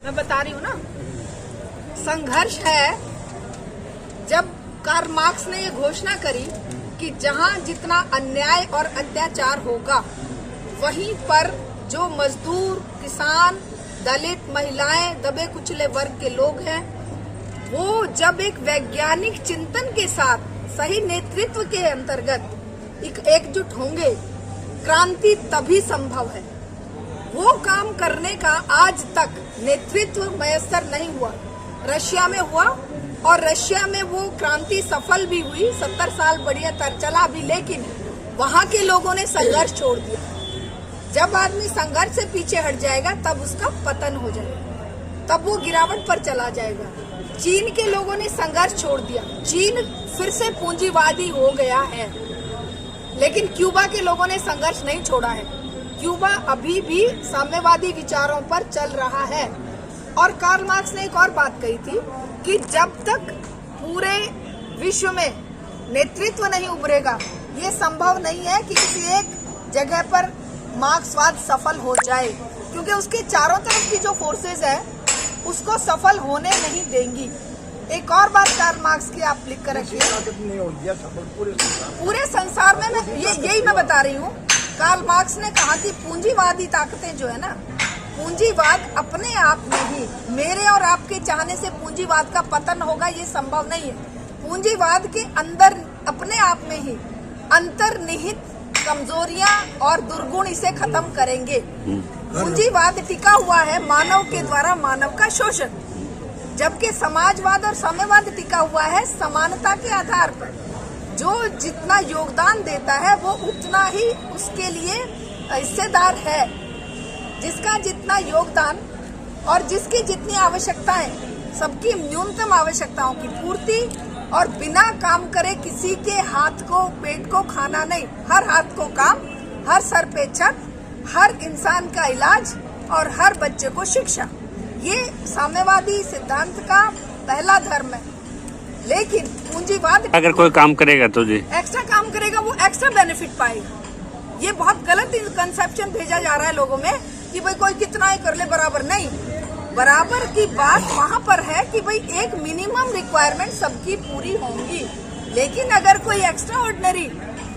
मैं बता रही हूँ ना, संघर्ष है जब कार्ल मार्क्स ने ये घोषणा करी कि जहाँ जितना अन्याय और अत्याचार होगा वहीं पर जो मजदूर, किसान, दलित, महिलाएं, दबे कुचले वर्ग के लोग हैं, वो जब एक वैज्ञानिक चिंतन के साथ सही नेतृत्व के अंतर्गत एकजुट होंगे, क्रांति तभी संभव है। वो काम करने का आज तक नेतृत्व मयस्सर नहीं हुआ। रशिया में हुआ और रशिया में वो क्रांति सफल भी हुई, 70 साल बढ़िया चला भी, लेकिन वहाँ के लोगों ने संघर्ष छोड़ दिया। जब आदमी संघर्ष से पीछे हट जाएगा तब उसका पतन हो जाएगा, तब वो गिरावट पर चला जाएगा। चीन के लोगों ने संघर्ष छोड़ दिया, चीन फिर से पूंजीवादी हो गया है, लेकिन क्यूबा के लोगों ने संघर्ष नहीं छोड़ा है। क्यूबा अभी भी साम्यवादी विचारों पर चल रहा है। और कार्ल मार्क्स ने एक और बात कही थी कि जब तक पूरे विश्व में नेतृत्व नहीं उभरेगा, ये संभव नहीं है कि किसी एक जगह पर मार्क्सवाद सफल हो जाए, क्योंकि उसके चारों तरफ की जो फोर्सेज है उसको सफल होने नहीं देंगी। एक और बात कार्ल मार्क्स की आप लिख कर रखिए, पूरे संसार में यही मैं बता रही हूँ। कार्ल मार्क्स ने कहा कि पूंजीवादी ताकतें जो है ना, पूंजीवाद अपने आप में ही, मेरे और आपके चाहने से पूंजीवाद का पतन होगा, ये संभव नहीं है। पूंजीवाद के अंदर अपने आप में ही अंतर्निहित कमजोरियां और दुर्गुण इसे खत्म करेंगे। पूंजीवाद टिका हुआ है मानव के द्वारा मानव का शोषण, जबकि समाजवाद और साम्यवाद टिका हुआ है समानता के आधार पर। जो जितना योगदान देता है वो उतना ही उसके लिए हिस्सेदार है। जिसका जितना योगदान और जिसकी जितनी आवश्यकताएं, सबकी न्यूनतम आवश्यकताओं की पूर्ति, और बिना काम करे किसी के हाथ को, पेट को खाना नहीं। हर हाथ को काम, हर सर पे छत, हर इंसान का इलाज और हर बच्चे को शिक्षा, ये साम्यवादी सिद्धांत का पहला धर्म है। लेकिन पूंजीवाद अगर कोई काम करेगा तो जी एक्स्ट्रा काम करेगा, वो एक्स्ट्रा बेनिफिट पाएगा। ये बहुत गलत कंसेप्शन भेजा जा रहा है लोगों में कि भाई कोई कितना ही कर ले बराबर नहीं। बराबर की बात वहाँ पर है कि भाई एक मिनिमम रिक्वायरमेंट सबकी पूरी होंगी, लेकिन अगर कोई एक्स्ट्रा ऑर्डिनरी,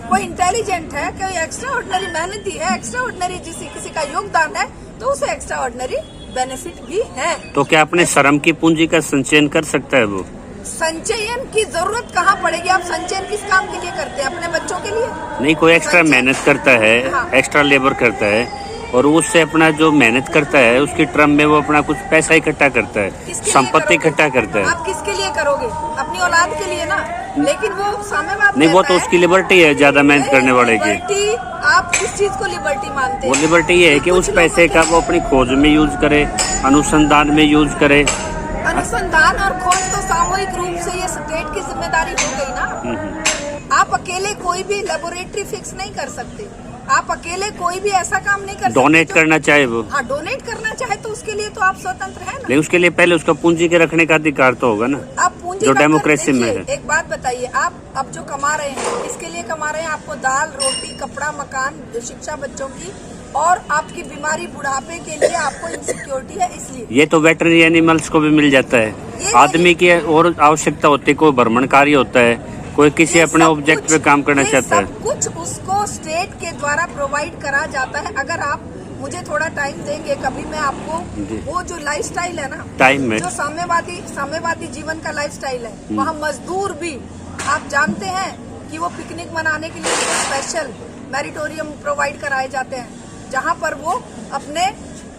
कोई इंटेलिजेंट है, कोई एक्स्ट्रा ऑर्डिनरी मेहनती है, एक्स्ट्रा ऑर्डिनरी किसी का योगदान है, तो उसे एक्स्ट्रा ऑर्डिनरी बेनिफिट भी है। तो क्या अपने श्रम की पूंजी का संचयन कर सकता है वो? संचयन की जरूरत कहाँ पड़ेगी? आप संचयन किस काम के लिए करते हैं? अपने बच्चों के लिए नहीं, कोई एक्स्ट्रा मेहनत करता है, हाँ। एक्स्ट्रा लेबर करता है और उससे अपना जो मेहनत करता है उसकी टर्म में वो अपना कुछ पैसा इकट्ठा करता है, संपत्ति इकट्ठा करता है। आप किसके लिए करोगे? अपनी औलाद के लिए ना। लेकिन वो साम्यवाद नहीं, वो तो उसकी लिबर्टी है ज्यादा मेहनत करने वाले की। लिबर्टी, आप किस चीज को लिबर्टी मानते हैं? वो लिबर्टी ये है कि उस पैसे का वो अपनी खोज में यूज करे, अनुसंधान में यूज करे। अनुसंधान और खोज तो सामूहिक रूप से ये स्टेट की जिम्मेदारी हो गई ना। आप अकेले कोई भी लेबोरेटरी फिक्स नहीं कर सकते, आप अकेले कोई भी ऐसा काम नहीं कर सकते। डोनेट करना चाहे वो, हाँ, डोनेट करना चाहे तो उसके लिए तो आप स्वतंत्र है ना। लेकिन उसके लिए पहले उसका पूंजी के रखने का अधिकार तो होगा ना, आप पूंजी जो डेमोक्रेसी में है। एक बात बताइए, आप अब जो कमा रहे हैं किसके लिए कमा रहे हैं? आपको दाल, रोटी, कपड़ा, मकान, शिक्षा बच्चों की, और आपकी बीमारी, बुढ़ापे के लिए आपको इनसिक्योरिटी है, इसलिए। ये तो वेटरनरी एनिमल्स को भी मिल जाता है। आदमी की और आवश्यकता होती है, कोई भ्रमणकारी होता है, कोई किसी अपने ऑब्जेक्ट पे काम करना चाहता है, सब कुछ उसको स्टेट के द्वारा प्रोवाइड करा जाता है। अगर आप मुझे थोड़ा टाइम देंगे, कभी मैं आपको वो जो लाइफस्टाइल है ना, टाइम में जो साम्यवादी जीवन का लाइफस्टाइल है, वहाँ मजदूर भी आप जानते हैं कि वो पिकनिक मनाने के लिए स्पेशल मैरिटोरियम प्रोवाइड कराए जाते हैं, जहाँ पर वो अपने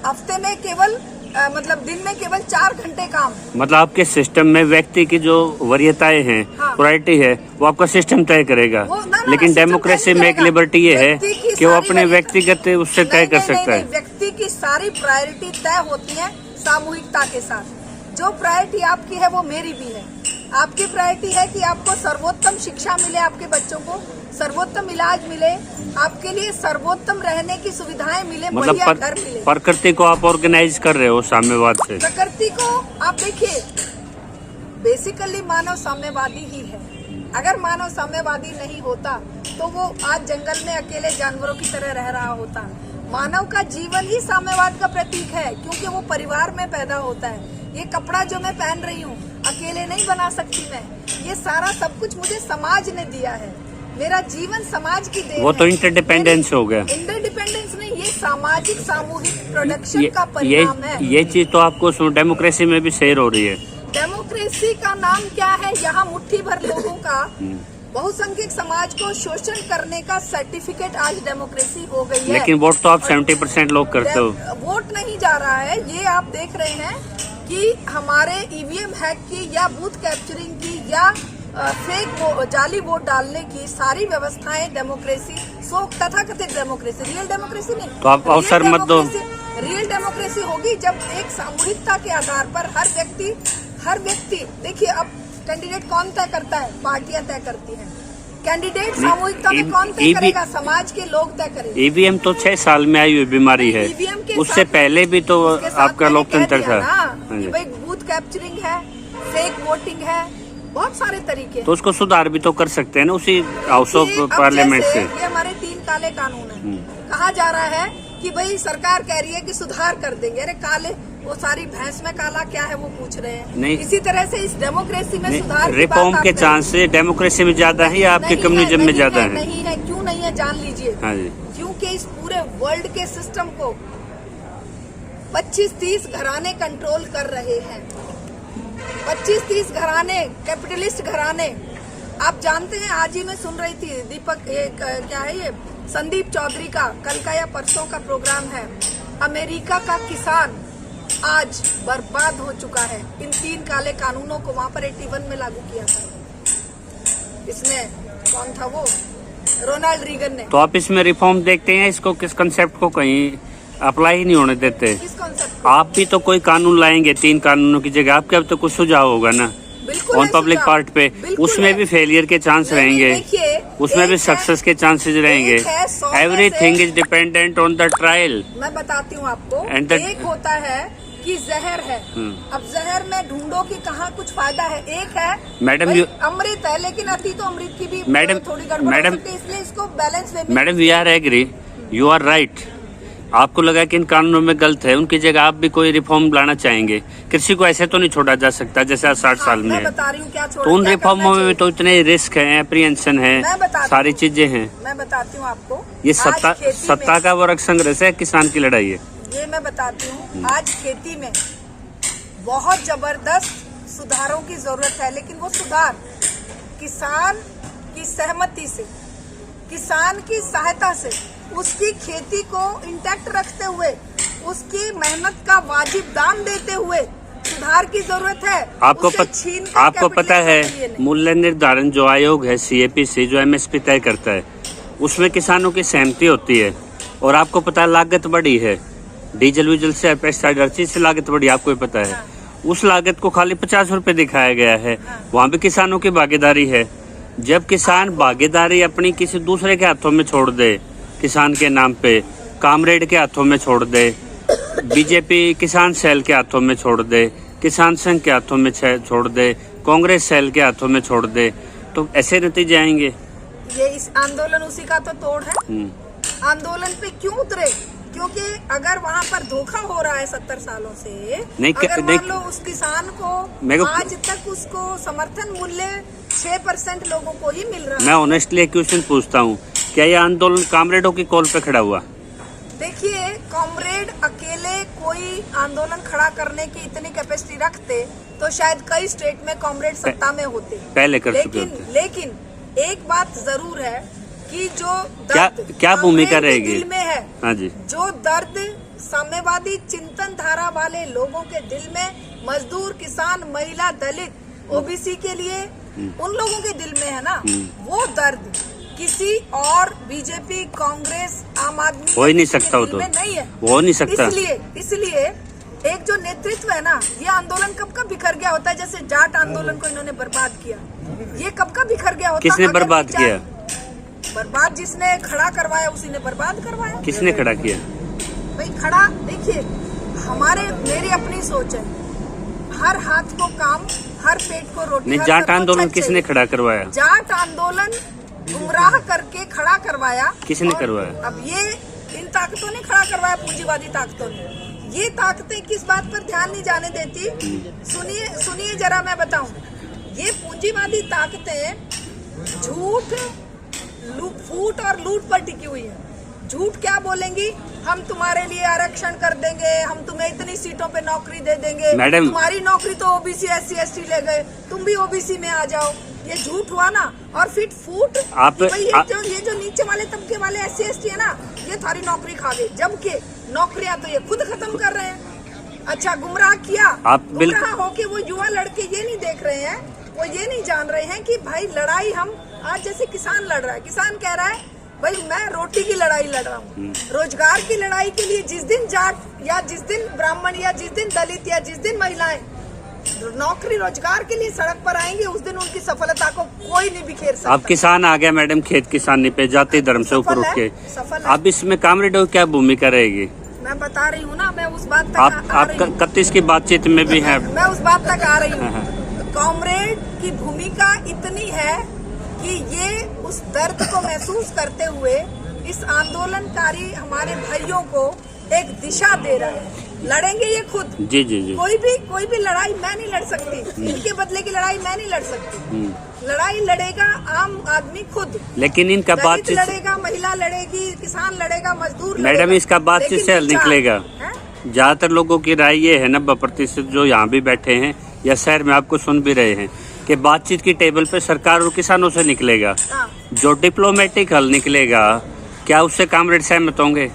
हफ्ते में केवल मतलब दिन में केवल 4 घंटे काम। मतलब आपके सिस्टम में व्यक्ति की जो वरीयताएं हैं, प्रायोरिटी है, वो आपका सिस्टम तय करेगा। लेकिन डेमोक्रेसी में एक लिबर्टी ये है कि वो अपने व्यक्तिगत उससे तय कर सकता है। व्यक्ति की सारी प्रायोरिटी तय होती है सामूहिकता के साथ। जो प्रायोरिटी आपकी है वो मेरी भी है। आपकी प्रायोरिटी है कि आपको सर्वोत्तम शिक्षा मिले, आपके बच्चों को सर्वोत्तम इलाज मिले, आपके लिए सर्वोत्तम रहने की सुविधाएं मिले, बढ़िया घर मिले। प्रकृति को आप ऑर्गेनाइज कर रहे हो साम्यवाद से। प्रकृति को आप देखिए, बेसिकली मानव साम्यवादी ही है। अगर मानव साम्यवादी नहीं होता तो वो आज जंगल में अकेले जानवरों की तरह रह रहा होता। मानव का जीवन ही साम्यवाद का प्रतीक है, क्योंकि वो परिवार में पैदा होता है। ये कपड़ा जो मैं पहन रही हूँ अकेले नहीं बना सकती मैं, ये सारा सब कुछ मुझे समाज ने दिया है। मेरा जीवन समाज की देन है। वो तो इंटरडिपेंडेंस हो गया। इंटरडिपेंडेंस नहीं, ये सामाजिक सामूहिक प्रोडक्शन का परिणाम है। ये चीज तो आपको डेमोक्रेसी में भी शेयर हो रही है। डेमोक्रेसी का नाम क्या है? यहाँ मुट्ठी भर लोगों का बहुसंख्यक समाज को शोषण करने का सर्टिफिकेट आज डेमोक्रेसी हो गई है। लेकिन वोट तो आप 70% लोग करते हो। वोट नहीं जा रहा है, ये आप देख रहे हैं कि हमारे ईवीएम हैक की या बूथ कैप्चरिंग की या फेक जाली वोट डालने की सारी व्यवस्थाएं डेमोक्रेसी तथाकथित डेमोक्रेसी, रियल डेमोक्रेसी नहीं। तो आप अवसर मत दो। रियल डेमोक्रेसी होगी जब एक सामूहिकता के आधार पर हर व्यक्ति देखिए, अब कैंडिडेट कौन तय करता है? पार्टियां तय करती हैं। कैंडिडेट सामूहिकता में कौन तय करेगा? समाज के लोग तय करेंगे। ईवीएम तो 6 साल में आई हुई बीमारी है, उससे पहले भी तो आपका लोकतंत्र था। भाई बूथ कैप्चरिंग है, फेक वोटिंग है, बहुत सारे तरीके। तो उसको सुधार भी तो कर सकते हैं ना उसी हाउस ऑफ पार्लियामेंट से। ये हमारे 3 काले कानून है। कहा जा रहा है कि भाई सरकार कह रही है कि सुधार कर देंगे। अरे काले, वो सारी भैंस में काला क्या है वो पूछ रहे हैं। नहीं, इसी तरह से इस डेमोक्रेसी में सुधार रिफॉर्म के चांस डेमोक्रेसी में ज्यादा है या आपके कम्युनिज्म में ज्यादा है? नहीं है। क्यों नहीं है जान लीजिए। हाँ जी। क्योंकि इस पूरे वर्ल्ड के सिस्टम को 25-30 घराने कंट्रोल कर रहे हैं। 25-30 घराने, कैपिटलिस्ट घराने। आप जानते हैं, आज ही मैं सुन रही थी दीपक, क्या है ये, संदीप चौधरी का कल का या परसों का प्रोग्राम है। अमेरिका का किसान आज बर्बाद हो चुका है इन 3 काले कानूनों को वहां पर 81 में लागू किया था। इसने कौन था वो? रोनाल्ड रीगन ने। तो आप इसमें रिफॉर्म देखते हैं? इसको किस कंसेप्ट को कहीं अप्लाई ही नहीं होने देते? किस कॉन्सेप्ट? आप भी तो कोई कानून लाएंगे 3 कानूनों की जगह, आपके अब तो कुछ सुझाव होगा ना ऑन पब्लिक पार्ट पे, उसमें भी फेलियर के चांस रहेंगे, उसमें भी सक्सेस के चांसेस रहेंगे। Everything is dependent on the trial. मैं बताती हूँ आपको। एक होता है कि जहर है, अब जहर में ढूंढो कि कहाँ कुछ फायदा है। एक है मैडम अमृत है, लेकिन अति तो अमृत की भी मैडम थोड़ी गड़बड़ हो सकती है, इसलिए इसको बैलेंस में। Madam we are agree, you are right. आपको लगा कि इन कानूनों में गलत है, उनकी जगह आप भी कोई रिफॉर्म लाना चाहेंगे। कृषि को ऐसे तो नहीं छोड़ा जा सकता जैसे आज 60 साल में है। बता रही हूँ क्या तो उन रिफॉर्मों में भी तो इतने रिस्क है, एप्रीहेंशन है, सारी चीजें हैं। मैं बताती हूँ आपको। ये सत्ता का वो संघर्ष है, किसान की लड़ाई है। ये मैं बताती हूँ, आज खेती में बहुत जबरदस्त सुधारों की जरूरत है, लेकिन वो सुधार किसान की सहमति से, किसान की सहायता से, उसकी खेती को इंटैक्ट रखते हुए, उसकी मेहनत का वाजिब दाम देते हुए सुधार की जरूरत है। आपको पता है मूल्य निर्धारण जो आयोग है CAPC, जो MSP तय करता है, उसमें किसानों की सहमति होती है। और आपको पता है लागत बढ़ी है, डीजल वीजल से, पेस्टिसाइड, हर चीज से लागत बढ़ी, आपको ही पता है। उस लागत को खाली 50 रुपए दिखाया गया है, वहाँ भी किसानों की भागीदारी है। जब किसान भागीदारी अपनी किसी दूसरे के हाथों में छोड़ दे, किसान के नाम पे कामरेड के हाथों में छोड़ दे, बीजेपी किसान सेल के हाथों में छोड़ दे, किसान संघ के हाथों में छोड़ दे, कांग्रेस सेल के हाथों में छोड़ दे, तो ऐसे नतीजे आएंगे। ये इस आंदोलन उसी का तो तोड़ है। आंदोलन पे क्यों उतरे? क्योंकि अगर वहाँ पर धोखा हो रहा है 70 सालों से, अगर मान लो उस किसान को आज तक उसको समर्थन मूल्य 6% लोगों को ही मिल रहा है। मैं ऑनेस्टली एक क्वेश्चन पूछता हूँ, क्या ये आंदोलन कामरेडों की कॉल पे खड़ा हुआ? देखिए, कॉमरेड अकेले कोई आंदोलन खड़ा करने की इतनी कैपेसिटी रखते तो शायद कई स्टेट में कॉमरेड सत्ता में होते, पहले कर चुके होते। लेकिन एक बात जरूर है कि जो क्या भूमिका रहेगी दिल में है, हाँ जी, जो दर्द साम्यवादी चिंतन धारा वाले लोगों के दिल में, मजदूर, किसान, महिला, दलित, OBC के लिए उन लोगों के दिल में है ना, वो दर्द किसी और बीजेपी, कांग्रेस, आम आदमी हो ही नहीं सकता, वो तो नहीं है, हो नहीं सकता। इसलिए एक जो नेतृत्व है ना, ये आंदोलन कब का बिखर गया होता है। जैसे जाट आंदोलन को इन्होंने बर्बाद किया, ये कब का बिखर गया होता। किसने बर्बाद किया? बर्बाद जिसने खड़ा करवाया उसी ने बर्बाद करवाया। किसने खड़ा किया भाई? खड़ा देखिए, मेरी अपनी सोच है, हर हाथ को काम, हर पेट को रोटी। नहीं, जाट आंदोलन किसने खड़ा करवाया? जाट आंदोलन गुमराह करके खड़ा करवाया। किसने करवाया? अब ये इन ताकतों ने खड़ा करवाया, पूंजीवादी ताकतों ने। ये ताकतें किस बात पर ध्यान नहीं जाने देती? सुनिए जरा, मैं बताऊं। ये पूंजीवादी ताकतें झूठ, फूट और लूट पर टिकी हुई है। झूठ क्या बोलेंगी? हम तुम्हारे लिए आरक्षण कर देंगे, हम तुम्हें इतनी सीटों पे नौकरी दे देंगे, मैडम तुम्हारी नौकरी तो ओबीसी SC ST ले गए, तुम भी ओबीसी में आ जाओ। ये झूठ हुआ ना। और फिर फूट आप ये जो नीचे वाले तबके वाले SC ST है ना, ये थारी नौकरी खा गए, जबकि नौकरियां तो ये खुद खत्म कर रहे हैं। अच्छा, गुमराह किया। गुमराह होके वो युवा लड़के ये नहीं देख रहे हैं, वो ये नहीं जान रहे हैं कि भाई लड़ाई हम आज जैसे किसान लड़ रहा है, किसान कह रहा है भाई मैं रोटी की लड़ाई लड़ रहा हूँ, रोजगार की लड़ाई के लिए जिस दिन जाट या जिस दिन ब्राह्मण या जिस दिन दलित या जिस दिन महिलाएं नौकरी रोजगार के लिए सड़क पर आएंगे, उस दिन उनकी सफलता को कोई नहीं बिखेर सकता। अब किसान आ गया मैडम, खेत किसानी पे जाति धर्म से ऊपर उठ के। अब इसमें कामरेडों की क्या भूमिका रहेगी? मैं बता रही हूँ ना, मैं उस बात तक आप 31 की बातचीत में भी हैं। मैं उस बात तक आ रही हूँ। कॉमरेड की भूमिका इतनी है कि ये उस दर्द को महसूस करते हुए इस आंदोलनकारी हमारे भाइयों को एक दिशा दे रहा है। लड़ेंगे ये खुद। जी जी जी। कोई भी लड़ाई मैं नहीं लड़ सकती, इनके बदले की लड़ाई मैं नहीं लड़ सकती। लड़ाई लड़ेगा आम आदमी खुद। लेकिन इनका बातचीत लड़ेगा, महिला लड़ेगी, किसान लड़ेगा, मजदूर मैडम इसका बातचीत से हल निकलेगा। ज्यादातर लोगों की राय ये है, 90% जो यहाँ भी बैठे हैं या शहर में आपको सुन भी रहे हैं, कि बातचीत की टेबल पे सरकार और किसानों से निकलेगा। जो डिप्लोमेटिक हल निकलेगा, क्या उससे कामरेड सहमत होंगे?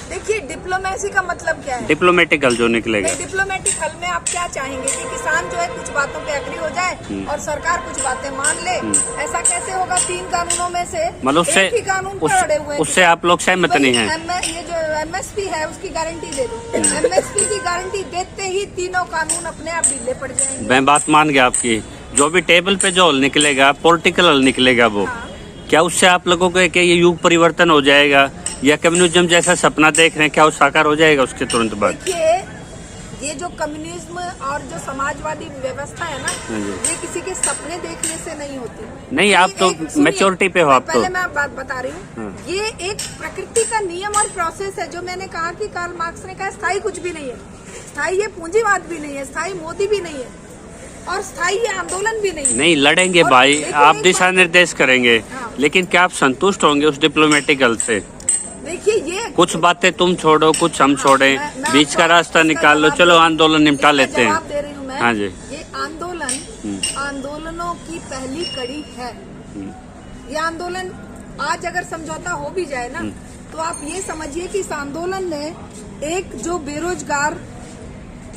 देखिए, डिप्लोमेसी का मतलब क्या है? डिप्लोमेटिक हल जो निकलेगा। डिप्लोमेटिक हल में आप क्या चाहेंगे कि किसान जो है कुछ बातों पे एग्री हो जाए और सरकार कुछ बातें मान ले? ऐसा कैसे होगा? 3 कानूनों में से मतलब एक ही कानून पर अड़े हुए हैं। उससे आप लोग सहमत नहीं हैं? ये जो MSP है उसकी गारंटी दे दो। MSP की गारंटी देते ही तीनों कानून अपने आप ढीले पड़ जाएंगे। मैं बात मान गया आपकी। जो भी टेबल पे जो हल निकलेगा, पॉलिटिकल हल निकलेगा, वो क्या उससे आप लोगों को ये युग परिवर्तन हो जाएगा या कम्युनिज्म जैसा सपना देख रहे हैं, क्या वो साकार हो जाएगा उसके तुरंत बाद? देखिए, ये जो कम्युनिज्म और जो समाजवादी व्यवस्था है ना, ये किसी के सपने देखने से नहीं होती। नहीं, आप तो मैच्योरिटी पे हो। आप तो पहले मैं बात बता रही हूँ, ये एक प्रकृति का नियम और प्रोसेस है। जो मैंने कहा कि कार्ल मार्क्स ने कहा, स्थायी कुछ भी नहीं है। स्थायी ये पूंजीवाद भी नहीं है, स्थायी मोदी भी नहीं है, और स्थायी ये आंदोलन भी नहीं है। नहीं, लड़ेंगे भाई, आप दिशा निर्देश करेंगे। लेकिन क्या आप संतुष्ट होंगे उस डिप्लोमेटिक हल से? देखिए, ये कुछ बातें तुम छोड़ो, कुछ हम छोड़े, बीच का रास्ता निकाल लो, चलो आंदोलन निपटा लेते हैं। जवाब दे रही हूँ मैं। हाँ जी। ये आंदोलन आंदोलनों की पहली कड़ी है। ये आंदोलन आज अगर समझौता हो भी जाए ना, तो आप ये समझिए कि इस आंदोलन ने एक जो बेरोजगार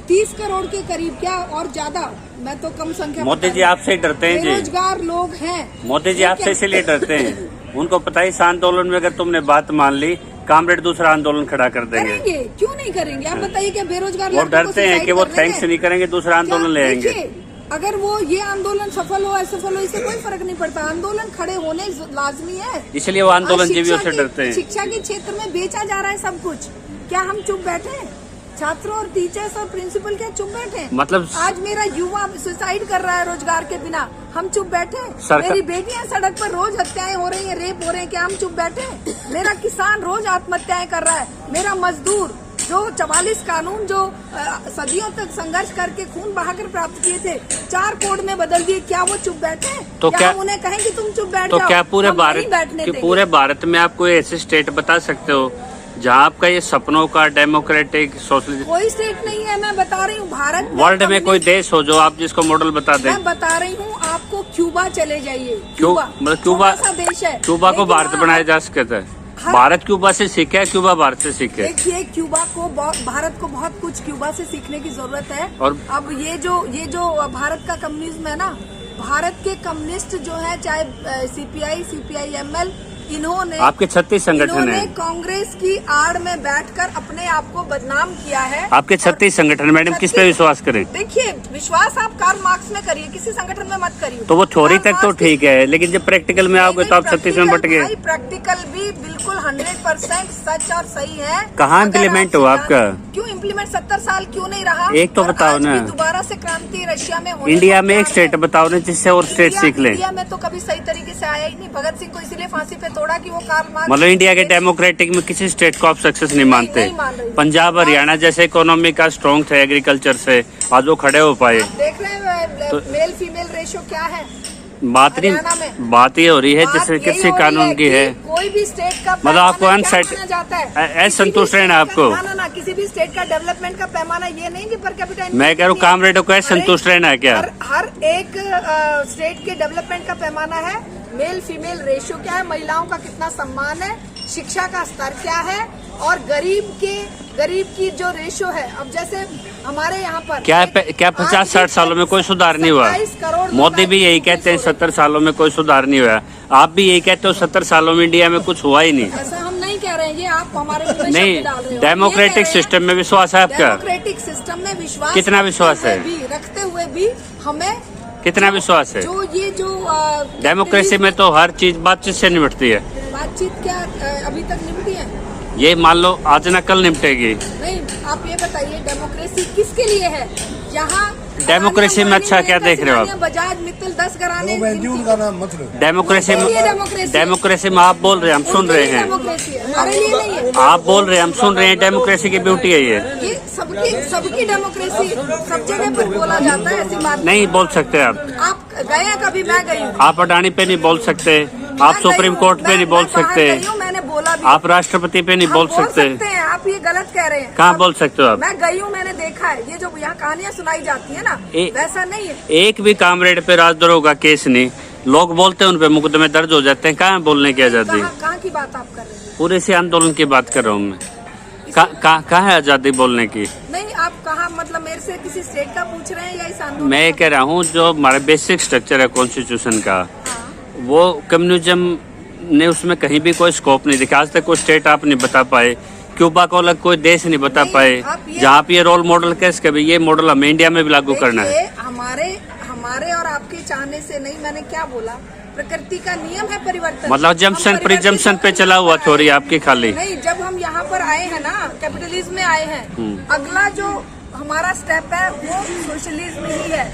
30 करोड़ के करीब, क्या और ज्यादा, मैं तो कम संख्या, मोदी जी आपसे डरते हैं जी। बेरोजगार लोग हैं। मोदी जी आपसे इसलिए डरते हैं, उनको पता है इस आंदोलन में अगर तुमने बात मान ली, कामरेड दूसरा आंदोलन खड़ा कर देंगे। करेंगे, क्यों नहीं करेंगे? आप बताइए, क्या बेरोजगार वो डरते हैं कि वो थैंक्स नहीं करेंगे, दूसरा आंदोलन ले आएंगे। अगर वो ये आंदोलन सफल हो असफल हो, इससे कोई फर्क नहीं पड़ता। आंदोलन खड़े होने लाजमी है, इसलिए वो आंदोलन जीवियों से डरते हैं। शिक्षा के क्षेत्र में बेचा जा रहा है सब कुछ। क्या हम चुप बैठे हैं? छात्रों और टीचर्स और प्रिंसिपल क्या चुप बैठे? मतलब आज मेरा युवा सुसाइड कर रहा है रोजगार के बिना, हम चुप बैठे? मेरी बेटियां सड़क पर रोज हत्याएं हो रही हैं, रेप हो रहे हैं, क्या हम चुप बैठे? मेरा किसान रोज आत्महत्याएं कर रहा है, मेरा मजदूर जो 44 कानून जो सदियों तक संघर्ष करके खून बहाकर प्राप्त किए थे, 4 कोड में बदल दिए, क्या वो चुप बैठे? तो क्या हम उन्हें कहें कि तुम चुप बैठ तो जाओ? क्या पूरे भारत में आप कोई ऐसे स्टेट बता सकते हो जहाँ आपका ये सपनों का डेमोक्रेटिक सोशलिस्ट? कोई स्टेट नहीं है, मैं बता रही हूँ। भारत वर्ल्ड में कोई देश हो जो आप जिसको मॉडल बता दें? मैं बता रही हूँ आपको, क्यूबा चले जाइए। मतलब क्यूबा सा देश है, क्यूबा को भारत बनाया जा सकता है। भारत क्यूबा से सीखे है, क्यूबा भारत से सीखे? देखिए, क्यूबा को भारत को बहुत कुछ क्यूबा से सीखने की जरूरत है। और अब ये जो भारत का कम्युनिज्म है ना, भारत के कम्युनिस्ट जो है, चाहे CPI, CPI-ML, इन्होंने आपके 36 संगठन है, कांग्रेस की आड़ में बैठकर अपने आप को बदनाम किया है। आपके 36 संगठन, मैडम किस पे विश्वास करें? देखिए, विश्वास आप कार्ल मार्क्स में करिए, किसी संगठन में मत करिए। तो वो थ्योरी तक तो ठीक है, लेकिन जब प्रैक्टिकल में आओगे तो आप 36 में बट गए। प्रैक्टिकल भी बिल्कुल 100% सच और सही है। कहाँ इम्प्लीमेंट हुआ आपका? क्यों इम्प्लीमेंट? 70 साल क्यों नहीं रहा? एक तो बताओ ना। दोबारा से क्रांति रशिया में इंडिया में एक स्टेट बताओ ना जिससे और स्टेट सीख ले। इंडिया में तो कभी सही तरीके से आया ही नहीं। भगत सिंह को इसीलिए फांसी पे तोड़ा कि वो कार्ल मार्क्स। मतलब इंडिया के डेमोक्रेटिक में किसी स्टेट को आप सक्सेस नहीं मानते? नहीं मान रही। पंजाब हरियाणा जैसे इकोनॉमी का स्ट्रॉन्ग थे एग्रीकल्चर से, आज वो खड़े हो पाए। आप देख रहे हैं मेल फीमेल रेशो क्या है बात ये हो रही है जैसे कृषि कानून की है। कोई भी स्टेट का मतलब आपको जाता है असंतुष्ट रहना आपको? ना किसी भी स्टेट का डेवलपमेंट का पैमाना ये नहीं कि पर कैपिटा। मैं कह रहा हूँ कामरेडों को संतुष्ट रहना है क्या? हर एक स्टेट के डेवलपमेंट का पैमाना है, मेल फीमेल रेशियो क्या है, महिलाओं का कितना सम्मान है, शिक्षा का स्तर क्या है, और गरीब की जो रेशियो है। अब जैसे हमारे यहाँ पर क्या 50-60 सालों में कोई सुधार नहीं हुआ? मोदी भी यही कहते हैं 70 सालों में कोई सुधार नहीं हुआ। आप भी यही कहते हो 70 सालों में इंडिया में कुछ हुआ ही नहीं। ऐसा हम नहीं कह रहे हैं, ये आप हमारे नहीं। डेमोक्रेटिक सिस्टम में विश्वास है आपका? डेमोक्रेटिक सिस्टम में विश्वास, कितना विश्वास है? रखते हुए भी हमें कितना विश्वास है? जो डेमोक्रेसी में तो हर चीज बातचीत से निपटती है। बातचीत क्या अभी तक निपटी है? ये मान लो आज ना कल निपटेगी। नहीं, आप ये बताइए डेमोक्रेसी किसके लिए है? यहाँ डेमोक्रेसी में अच्छा क्या देख रहे हो आप? बजाज मित्तल 10 घराने उनका नाम मत लो। डेमोक्रेसी में आप बोल रहे हैं, हम सुन रहे हैं। हमारे लिए नहीं है। आप बोल रहे हैं, हम सुन रहे हैं। डेमोक्रेसी की ब्यूटी है ये सबकी डेमोक्रेसी सब जगह पर बोला जाता है, ऐसी बात नहीं बोल सकते आप गए हैं कभी? मैं गई हूँ। आप अडानी पे नहीं बोल सकते, आप सुप्रीम कोर्ट पे नहीं बोल सकते, मैंने बोला भी। आप राष्ट्रपति पे नहीं बोल सकते। आप ये गलत कह रहे हैं। कहाँ बोल सकते हो आप? मैं गई हूँ, मैंने देखा है। ये जो यहाँ कहानियाँ सुनाई जाती है ना, वैसा नहीं है। एक भी कामरेड पे राजद्रोह का केस नहीं, लोग बोलते हैं उन पे मुकदमे दर्ज हो जाते हैं। कहाँ बोलने की आजादी? कहाँ की बात आप कर रहे हैं? पूरे से आंदोलन की बात कर रहा हूँ मैं। कहाँ है आजादी बोलने की? नहीं, आप कहाँ मतलब मेरे से किसी स्टेट का पूछ रहे हैं या इस आंदोलन? मैं कह रहा हूँ जो हमारा बेसिक स्ट्रक्चर है कॉन्स्टिट्यूशन का, वो कम्युनिज्म ने उसमें कहीं भी कोई स्कोप नहीं दिखा। आज तक कोई स्टेट आप नहीं बता पाए, क्यूबा को अलग कोई देश नहीं बता पाए जहाँ पे ये रोल मॉडल कैसे कभी ये मॉडल हमें इंडिया में भी लागू करना है। हमारे और आपके चाहने से नहीं, मैंने क्या बोला, प्रकृति का नियम है परिवर्तन। मतलब जम्पशन प्रिजम्पशन पे चला हुआ थोड़ी आपकी खाली। नहीं, जब हम यहाँ पर आए हैं ना, कैपिटलिज्म में आए हैं, अगला जो हमारा स्टेप है वो सोशलिज्म ही है।